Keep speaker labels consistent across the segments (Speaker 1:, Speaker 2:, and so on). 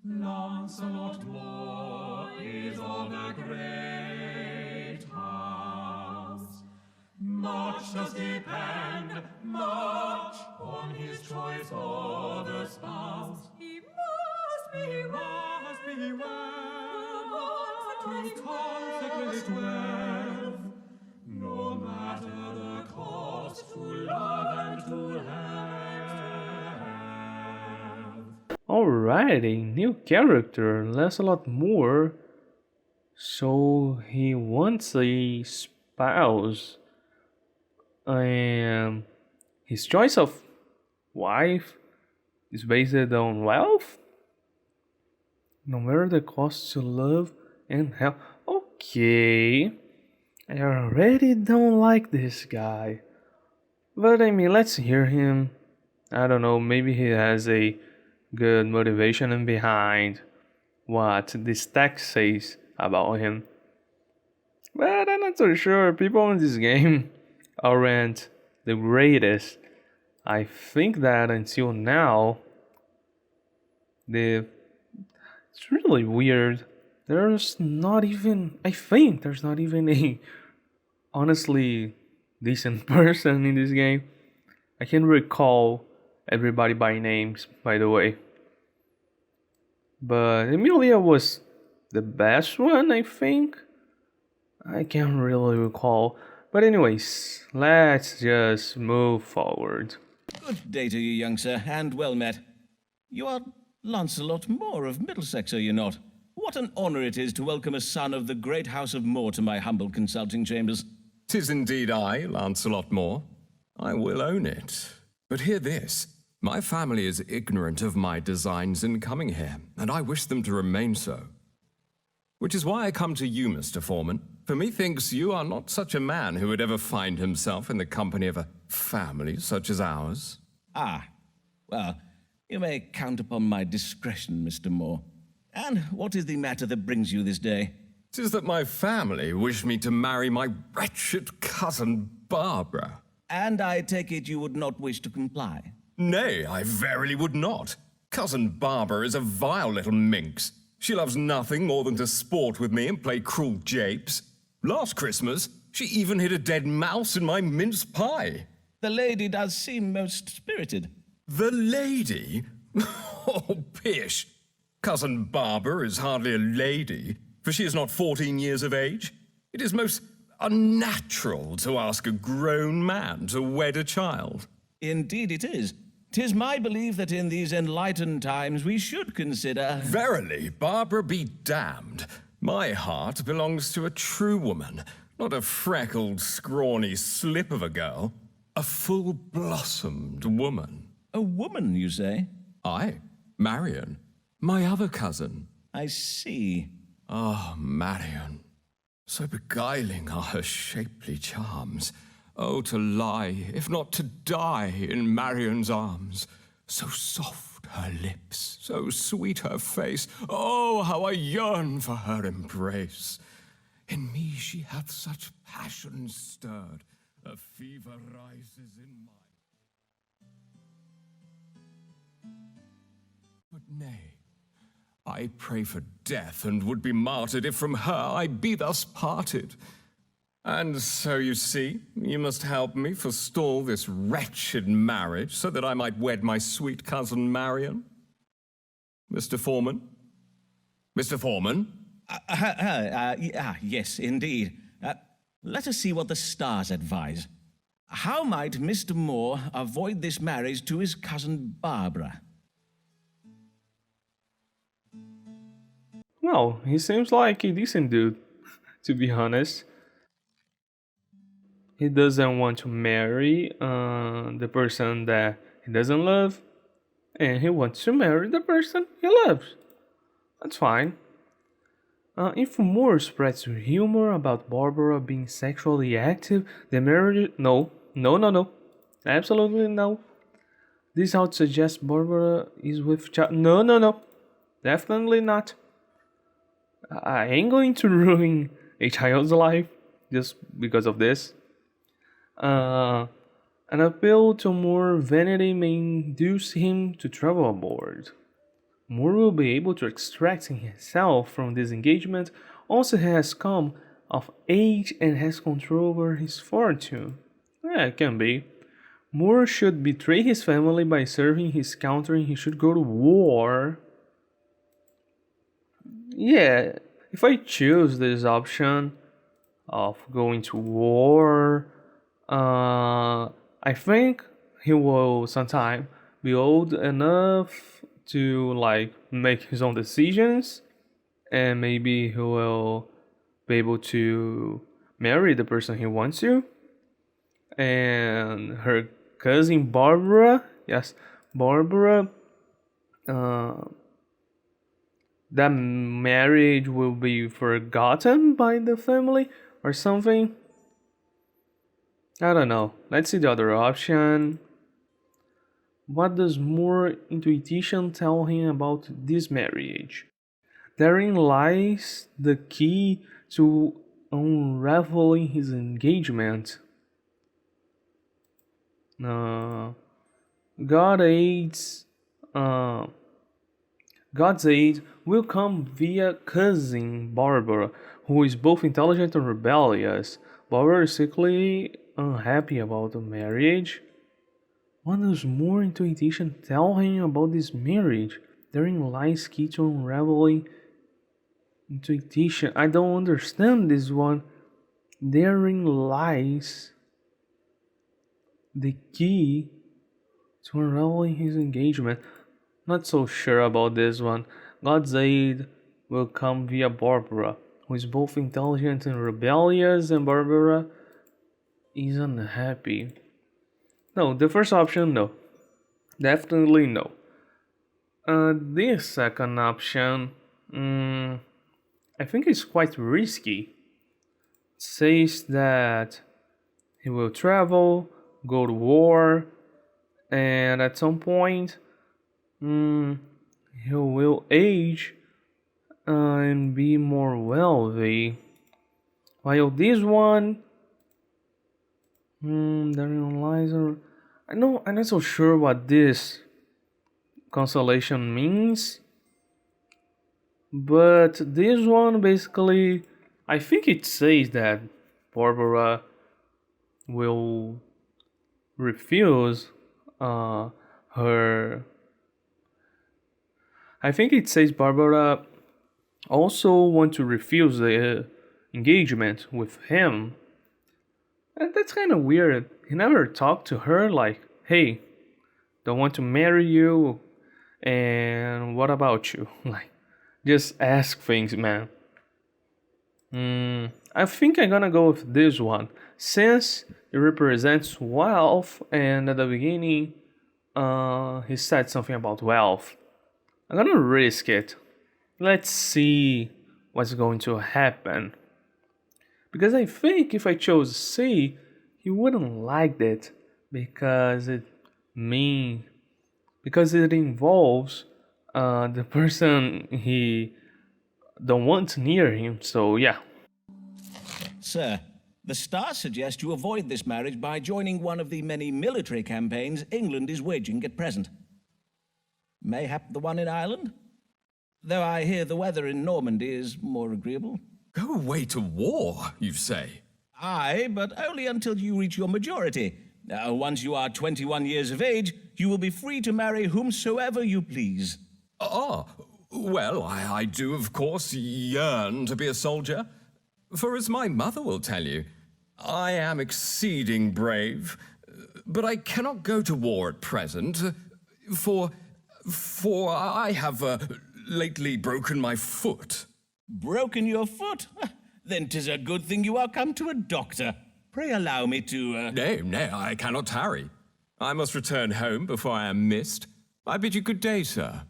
Speaker 1: Lancelot Moore is of a great house. Much does depend, much, on his choice of a spouse. He must be well, to consecrate well, no matter the cost, to love and to have.
Speaker 2: Alright, a new character, Lancelot Moore. So he wants a spouse, and his choice of wife is based on wealth, no matter the cost to love and help. Okay, I already don't like this guy, but I mean, let's hear him. I don't know, maybe he has a good motivation in behind what this text says about him. But I'm not so sure. People in this game aren't the greatest. I think that until now, the it's really weird. I think there's not even a honestly decent person in this game. I can recall everybody by names, by the way. But Emilia was the best one, I think. I can't really recall. But anyways, let's just move forward.
Speaker 3: Good day to you, young sir, and well met. You are Lancelot Moore of Middlesex, are you not? What an honour it is to welcome a son of the great house of Moore to my humble consulting chambers.
Speaker 4: 'Tis indeed I, Lancelot Moore. I will own it. But hear this. My family is ignorant of my designs in coming here, and I wish them to remain so. Which is why I come to you, Mr. Foreman, for methinks you are not such a man who would ever find himself in the company of a family such as ours.
Speaker 3: Ah, well, you may count upon my discretion, Mr. Moore. And what is the matter that brings you this day?
Speaker 4: 'Tis that my family wish me to marry my wretched cousin Barbara.
Speaker 3: And I take it you would not wish to comply.
Speaker 4: Nay, I verily would not. Cousin Barbara is a vile little minx. She loves nothing more than to sport with me and play cruel japes. Last Christmas, she even hid a dead mouse in my mince pie.
Speaker 3: The lady does seem most spirited.
Speaker 4: The lady? Oh, pish. Cousin Barbara is hardly a lady, for she is not 14 years of age. It is most unnatural to ask a grown man to wed a child.
Speaker 3: Indeed it is. 'Tis my belief that in these enlightened times we should consider...
Speaker 4: Verily, Barbara be damned. My heart belongs to a true woman, not a freckled, scrawny slip of a girl. A full-blossomed woman.
Speaker 3: A woman, you say?
Speaker 4: Aye, Marion, my other cousin.
Speaker 3: I see.
Speaker 4: Ah, Marion. So beguiling are her shapely charms. Oh, to lie, if not to die, in Marion's arms. So soft her lips, so sweet her face. Oh, how I yearn for her embrace. In me she hath such passion stirred, a fever rises in my... But nay, I pray for death and would be martyred if from her I be thus parted. And so you see, you must help me forestall this wretched marriage so that I might wed my sweet cousin Marion. Mr. Foreman? Mr. Foreman?
Speaker 3: Yes, indeed. Let us see what the stars advise. How might Mr. Moore avoid this marriage to his cousin Barbara?
Speaker 2: Well, he seems like a decent dude, to be honest. He doesn't want to marry the person that he doesn't love, and he wants to marry the person he loves. That's fine. If Moore spreads rumor about Barbara being sexually active, the marriage... No. Absolutely no. This ought to suggest Barbara is with child... No. Definitely not. I ain't going to ruin a child's life just because of this. An appeal to more vanity may induce him to travel aboard. Moore will be able to extract himself from this engagement. Also, he has come of age and has control over his fortune. Yeah, it can be. Moore should betray his family by serving his country. He should go to war. Yeah, if I choose this option of going to war, I think he will sometime be old enough to like make his own decisions, and maybe he will be able to marry the person he wants to. And her cousin Barbara, yes, Barbara, uh, that marriage will be forgotten by the family or something. I don't know. Let's see the other option. What does more intuition tell him about this marriage? Therein lies the key to unraveling his engagement. Uh, God aids. God's aid will come via cousin Barbara, who is both intelligent and rebellious. Barbara is secretly unhappy about the marriage. What does more intuition tell him about this marriage? Therein lies key to unraveling intuition. I don't understand this one. Therein lies the key to unraveling his engagement. Not so sure about this one. God's aid will come via Barbara, who is both intelligent and rebellious, and Barbara is unhappy. No, the first option, no. Definitely no. This second option, I think it's quite risky. It says that he will travel, go to war, and at some point, he will age and be more wealthy. While this one, therein lies I'm not so sure what this constellation means, but this one basically, I think it says that Barbara will refuse her. I think it says Barbara also want to refuse the engagement with him. And that's kind of weird. He never talked to her like, "Hey, don't want to marry you, and what about you?" Like, just ask things, man. I think I'm gonna go with this one since it represents wealth, and at the beginning, he said something about wealth. I'm gonna risk it. Let's see what's going to happen. Because I think if I chose C, he wouldn't like it because because it involves the person he don't want near him. So yeah.
Speaker 3: Sir, the stars suggest you avoid this marriage by joining one of the many military campaigns England is waging at present. Mayhap the one in Ireland? Though I hear the weather in Normandy is more agreeable.
Speaker 4: Go away to war, you say?
Speaker 3: Aye, but only until you reach your majority. Once you are 21 years of age, you will be free to marry whomsoever you please.
Speaker 4: Ah, well, I do, of course, yearn to be a soldier. For as my mother will tell you, I am exceeding brave, but I cannot go to war at present, for I have lately broken my foot.
Speaker 3: Broken your foot? Then 'tis a good thing you are come to a doctor. Pray allow me to,
Speaker 4: Nay, I cannot tarry. I must return home before I am missed. I bid you good day, sir.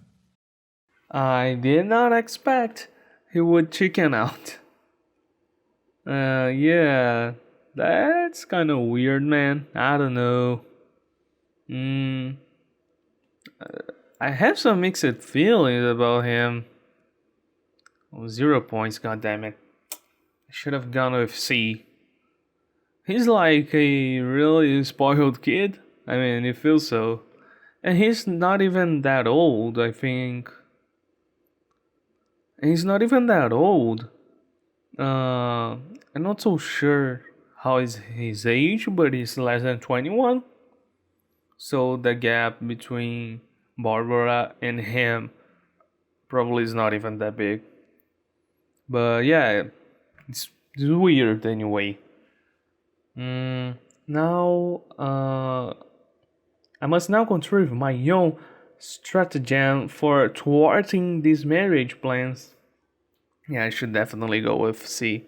Speaker 2: I did not expect he would chicken out. Yeah, that's kind of weird, man. I don't know. I have some mixed feelings about him. Oh, 0 points, goddammit. I should have gone with C. He's like a really spoiled kid. I mean, it feels so. And he's not even that old, I think. And he's not even that old. I'm not so sure how is his age, but he's less than 21. So the gap between Barbara and him probably is not even that big. But yeah, it's weird anyway. Now, I must now contrive my own stratagem for thwarting these marriage plans. Yeah, I should definitely go with C.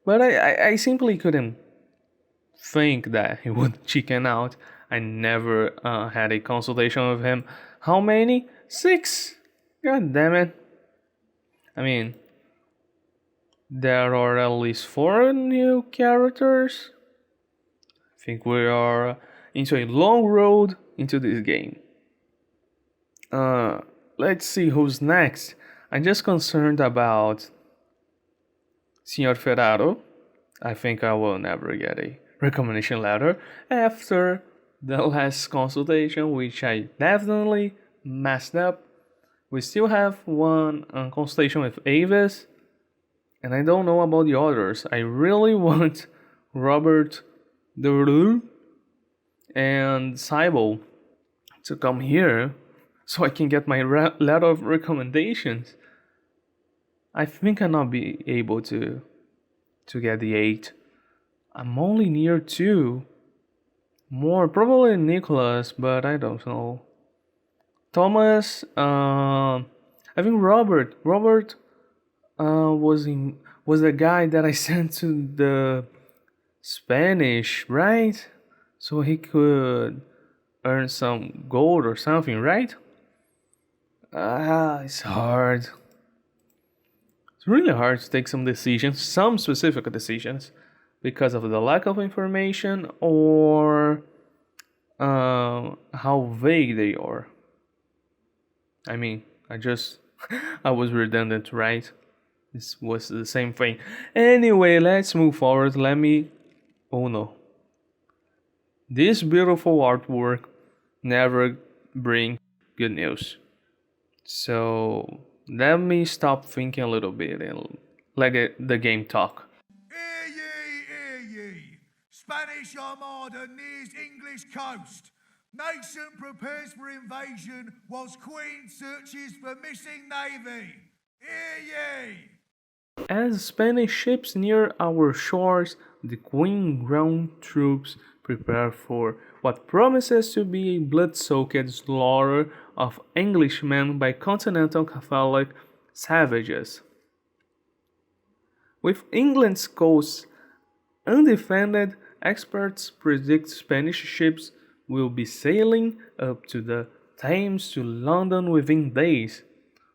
Speaker 2: But I simply couldn't think that he would chicken out. I never had a consultation with him. How many? 6! God damn it. I mean, there are at least 4 new characters. I think we are into a long road into this game. Let's see who's next. I'm just concerned about Signor Ferraro. I think I will never get a recommendation letter after the last consultation, which I definitely messed up. We still have one consultation with Avis, and I don't know about the others. I really want Robert Derou and Sybil to come here so I can get my letter of recommendations. I think I'll not be able to get the 8. I'm only near 2. More probably Nicholas, but I don't know. Thomas, I think Robert was the guy that I sent to the Spanish, right? So he could earn some gold or something, right? It's hard. It's really hard to take some decisions, some specific decisions, because of the lack of information or how vague they are. I mean, I was redundant, right? This was the same thing. Anyway, let's move forward. Oh no. This beautiful artwork never bring good news. So let me stop thinking a little bit and let the game talk.
Speaker 5: Hear ye! Spanish Armada nears English coast. Nation prepares for invasion whilst Queen searches for missing navy. Hear ye!
Speaker 2: As Spanish ships near our shores, the Queen ground troops prepare for what promises to be a blood-soaked slaughter of Englishmen by continental Catholic savages. With England's coast undefended, experts predict Spanish ships will be sailing up to the Thames to London within days.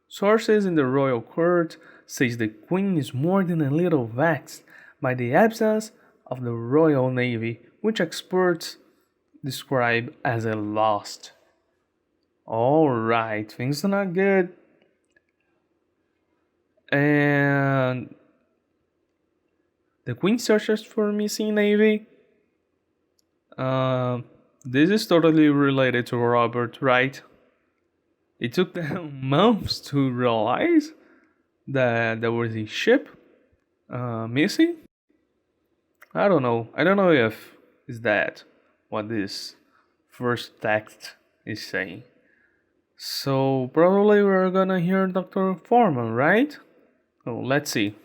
Speaker 2: Sources in the royal court says the Queen is more than a little vexed by the absence of the Royal Navy, which experts describe as a lost. Alright, things are not good. And the Queen searches for missing navy. This is totally related to Robert, right? It took them months to realize that there was a ship missing. I don't know if is that what this first text is saying. So probably we're gonna hear Dr. Foreman, right? Oh, let's see.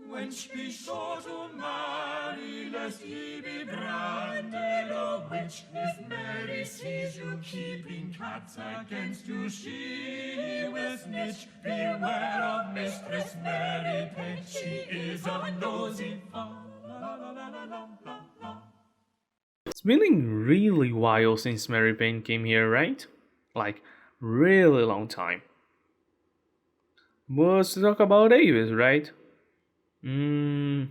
Speaker 1: Wench, be sure to marry, lest he be branded a witch. If Mary sees you keeping cats against you, she will snitch. Beware of Mistress Mary Payne, she is a nosy
Speaker 2: It's been a really while since Mary Payne came here, right? Like, really long time. But let's talk about Avis, right? I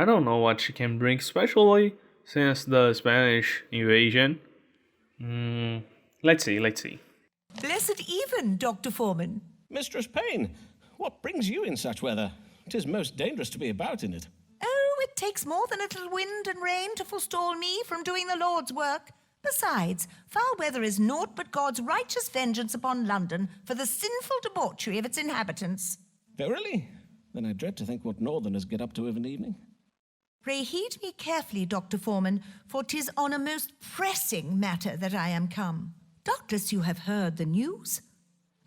Speaker 2: don't know what she can bring, especially since the Spanish invasion. Let's see.
Speaker 6: Blessed even, Dr. Foreman.
Speaker 3: Mistress Payne, what brings you in such weather? 'Tis most dangerous to be about in it.
Speaker 6: Oh, it takes more than a little wind and rain to forestall me from doing the Lord's work. Besides, foul weather is naught but God's righteous vengeance upon London for the sinful debauchery of its inhabitants.
Speaker 3: Verily? Then I dread to think what northerners get up to of an evening.
Speaker 6: Pray heed me carefully, Dr. Foreman, for 'tis on a most pressing matter that I am come. Doubtless you have heard the news.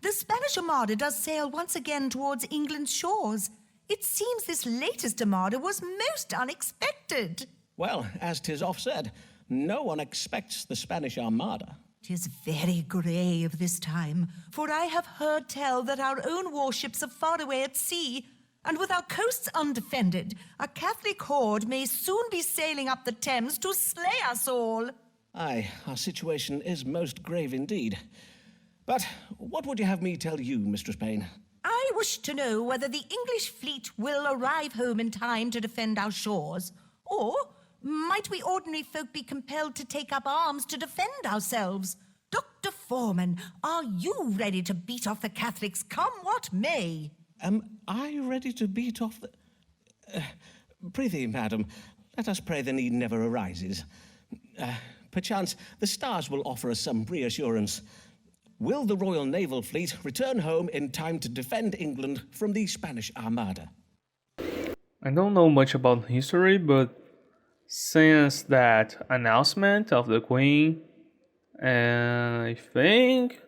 Speaker 6: The Spanish Armada does sail once again towards England's shores. It seems this latest Armada was most unexpected.
Speaker 3: Well, as 'tis oft said, no one expects the Spanish Armada.
Speaker 6: 'Tis very grave this time, for I have heard tell that our own warships are far away at sea, and with our coasts undefended, a Catholic horde may soon be sailing up the Thames to slay us all.
Speaker 3: Aye, our situation is most grave indeed. But what would you have me tell you, Mistress Payne?
Speaker 6: I wish to know whether the English fleet will arrive home in time to defend our shores, or might we ordinary folk be compelled to take up arms to defend ourselves? Dr. Foreman, are you ready to beat off the Catholics, come what may?
Speaker 3: Am I ready to beat off the... prithee, madam, let us pray the need never arises. Perchance the stars will offer us some reassurance. Will the Royal Naval Fleet return home in time to defend England from the Spanish Armada?
Speaker 2: I don't know much about history, but since that announcement of the Queen, I think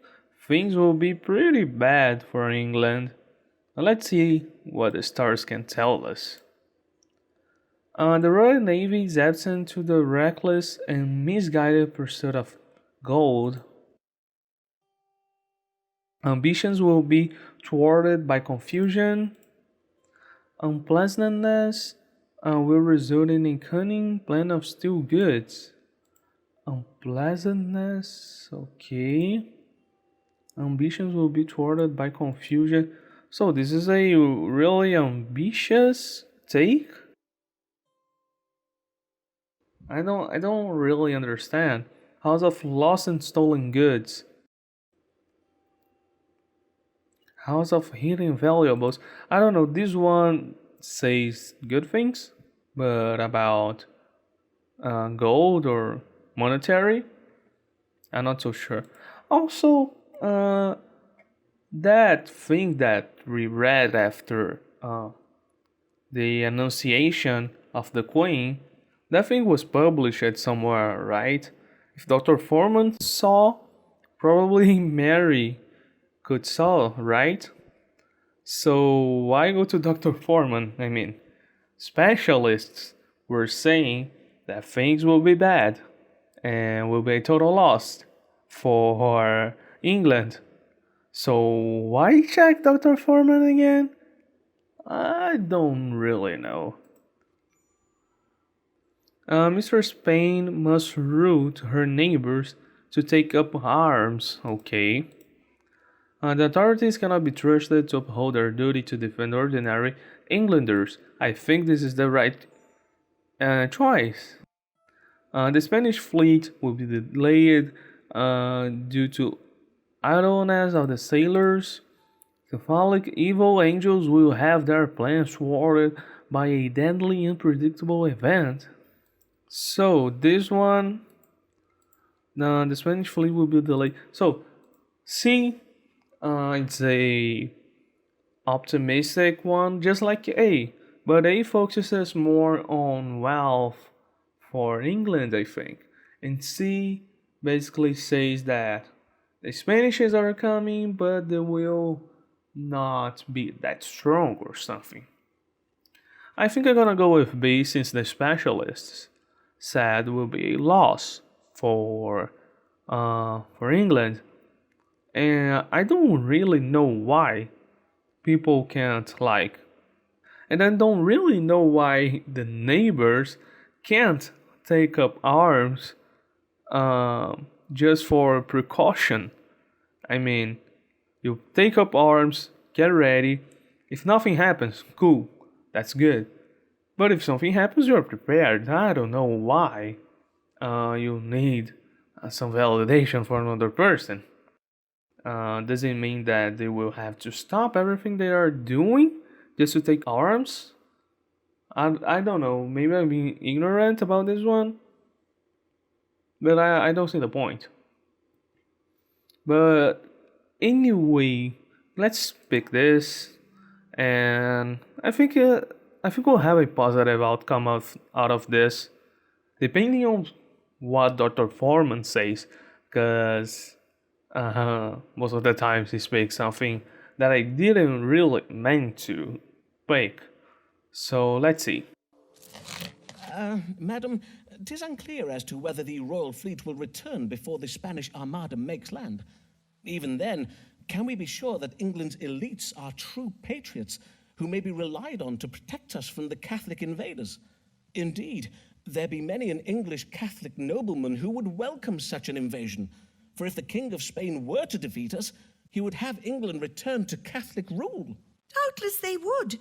Speaker 2: things will be pretty bad for England. Let's see what the stars can tell us. The Royal Navy is absent to the reckless and misguided pursuit of gold. Ambitions will be thwarted by confusion. Unpleasantness will result in a cunning plan of steal goods. Unpleasantness, okay. Ambitions will be thwarted by confusion. So this is a really ambitious take. I don't really understand. House of lost and stolen goods. House of hidden valuables. I don't know. This one says good things, but about gold or monetary, I'm not so sure. Also, that thing that we read after the Annunciation of the Queen, that thing was published somewhere, right? If Dr. Foreman saw, probably Mary could saw, right? So why go to Dr. Foreman? I mean, specialists were saying that things will be bad and will be a total loss for England. So why check Dr. Foreman again? I don't really know. Mr. Spain must rule to her neighbors to take up arms. Okay. The authorities cannot be trusted to uphold their duty to defend ordinary Englanders. I think this is the right choice. The Spanish fleet will be delayed due to idleness of the sailors. Catholic evil angels will have their plans thwarted by a deadly unpredictable event. So this one, the Spanish fleet will be delayed. So, C, it's a optimistic one, just like A, but A focuses more on wealth for England, I think, and C basically says that the Spanishes are coming, but they will not be that strong or something. I think I'm gonna go with B since the specialists said will be a loss for England, and I don't really know why people can't and I don't really know why the neighbors can't take up arms just for precaution. I mean, you take up arms, get ready. If nothing happens, cool, that's good. But if something happens, you're prepared. I don't know why you need some validation for another person. Doesn't mean that they will have to stop everything they are doing just to take arms. I don't know. Maybe I'm being ignorant about this one. but I don't see the point. But anyway, let's pick this, and I think we'll have a positive outcome out of this, depending on what Dr. Foreman says, because most of the times he speaks something that I didn't really meant to pick. So let's see.
Speaker 3: Madam, 'tis unclear as to whether the royal fleet will return before the Spanish Armada makes land. Even then, can we be sure that England's elites are true patriots who may be relied on to protect us from the Catholic invaders? Indeed, there be many an English Catholic nobleman who would welcome such an invasion, for if the King of Spain were to defeat us, he would have England return to Catholic rule.
Speaker 6: Doubtless they would.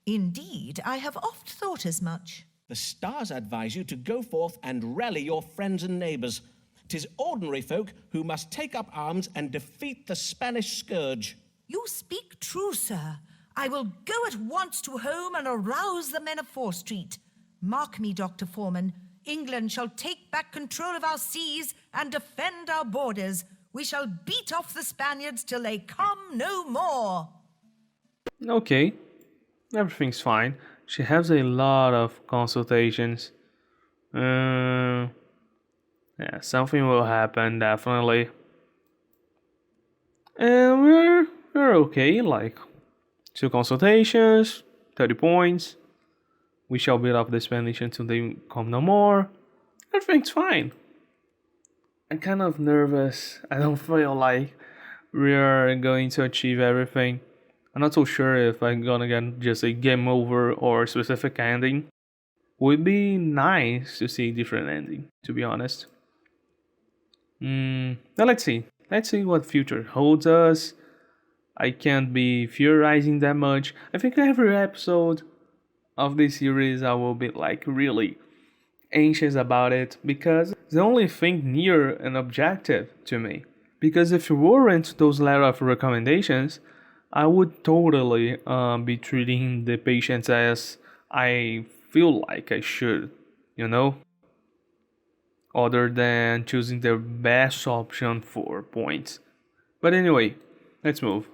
Speaker 6: Indeed, I have oft thought as much.
Speaker 3: The stars advise you to go forth and rally your friends and neighbours. 'Tis ordinary folk who must take up arms and defeat the Spanish scourge.
Speaker 6: You speak true, sir. I will go at once to home and arouse the men of Fore Street. Mark me, Dr. Foreman. England shall take back control of our seas and defend our borders. We shall beat off the Spaniards till they come no more.
Speaker 2: Okay, everything's fine. She has a lot of consultations. Yeah, something will happen definitely. And we're okay, like 2 consultations, 30 points. We shall build up the Spanish until they come no more. Everything's fine. I'm kind of nervous. I don't feel like we're going to achieve everything. I'm not so sure if I'm gonna get just a game over or a specific ending. Would be nice to see a different ending, to be honest. Now let's see. Let's see what future holds us. I can't be theorizing that much. I think every episode of this series I will be like really anxious about it because it's the only thing near an objective to me. Because if it weren't those letter of recommendations, I would totally be treating the patients as I feel like I should, you know? Other than choosing the best option for points. But anyway, let's move.